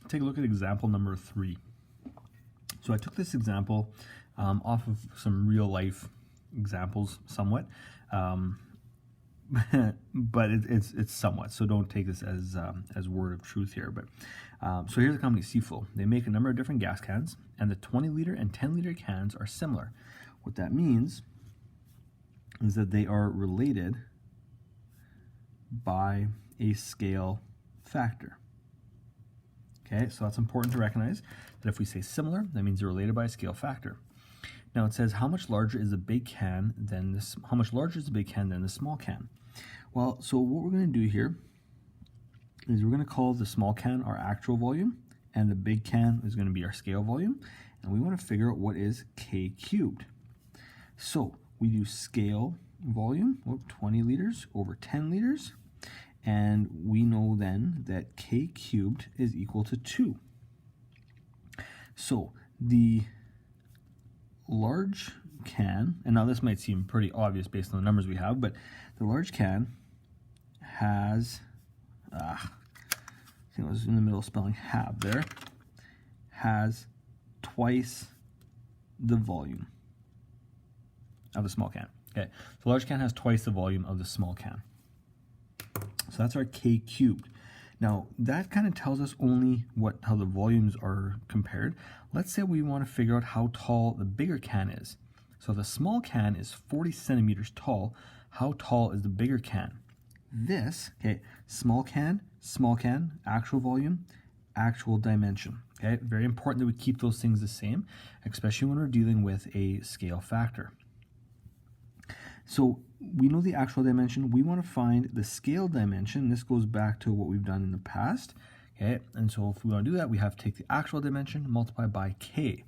take a look at example number 3. So I took this example off of some real life examples somewhat, but it's somewhat, so don't take this as word of truth here. But so here's the company Seaflow. They make a number of different gas cans, and the 20-liter and 10-liter cans are similar. What that means is that they are related by a scale factor. Okay, so that's important to recognize that if we say similar, that means they're related by a scale factor. Now it says how much larger is the big can than this? How much larger is the big can than the small can? Well, so what we're going to do here is we're going to call the small can our actual volume, and the big can is going to be our scale volume, and we want to figure out what is K cubed. So we do scale volume, 20 liters over 10 liters, and we know then that K cubed is equal to 2. So the large can, and now this might seem pretty obvious based on the numbers we have, but the large can has, I think I was in the middle of spelling have there, has twice the volume of the small can. Okay, the large can has twice the volume of the small can. So that's our K cubed. Now that kind of tells us only how the volumes are compared. Let's say we want to figure out how tall the bigger can is. So the small can is 40 centimeters tall. How tall is the bigger can? This, okay, small can, actual volume, actual dimension. Okay, very important that we keep those things the same, especially when we're dealing with a scale factor. So we know the actual dimension. We want to find the scale dimension. This goes back to what we've done in the past. Okay, and so if we want to do that, we have to take the actual dimension, multiply by K.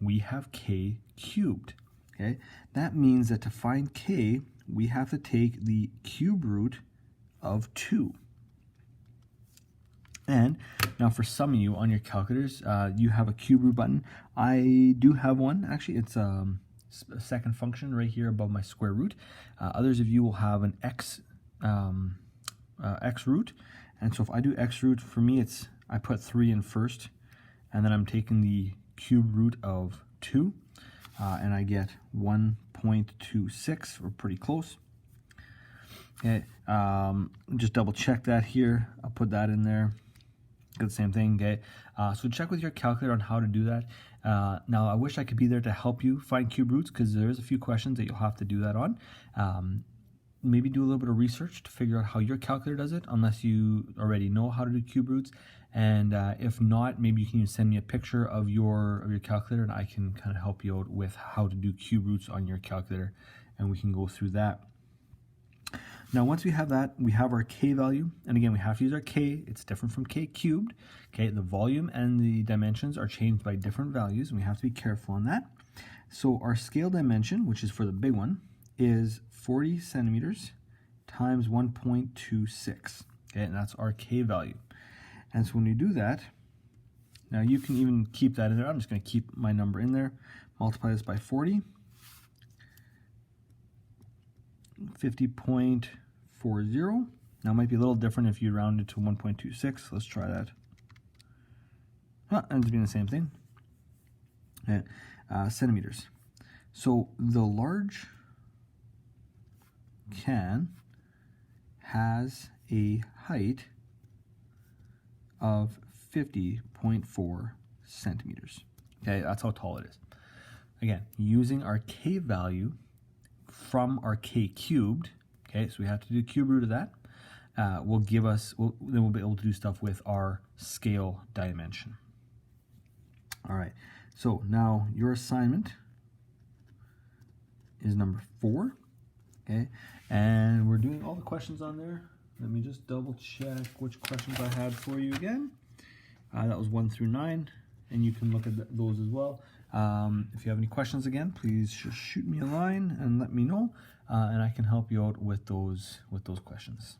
We have K cubed. Okay, that means that to find K, we have to take the cube root of 2. And now for some of you on your calculators, you have a cube root button. I do have one. Actually, it's a second function right here above my square root. Others of you will have an x root, and so if I do x root, for me I put 3 in first, and then I'm taking the cube root of 2, and I get 1.26, or pretty close. Okay, just double check that here. I'll put that in there. Get the same thing. Okay, so check with your calculator on how to do that. Now I wish I could be there to help you find cube roots, because there's a few questions that you'll have to do that on. Maybe do a little bit of research to figure out how your calculator does it, unless you already know how to do cube roots. And if not, maybe you can send me a picture of your calculator, and I can kind of help you out with how to do cube roots on your calculator, and we can go through that. Now once we have that, we have our K value, and again we have to use our K. It's different from K cubed. Okay, the volume and the dimensions are changed by different values, and we have to be careful on that. So our scale dimension, which is for the big one, is 40 centimeters times 1.26. Okay, and that's our K value. And so when you do that, now you can even keep that in there. I'm just going to keep my number in there. Multiply this by 40. 50.40. Now it might be a little different if you round it to 1.26. Let's try that. Ends up being the same thing. Okay. Centimeters. So the large can has a height of 50.4 centimeters. Okay, that's how tall it is. Again, using our K value from our K cubed, okay, so we have to do cube root of that, will give us, then we'll be able to do stuff with our scale dimension. All right, so now your assignment is number 4, okay, and we're doing all the questions on there. Let me just double check which questions I had for you again. That was 1 through 9, and you can look at those as well. If you have any questions again, please just shoot me a line and let me know, and I can help you out with those questions.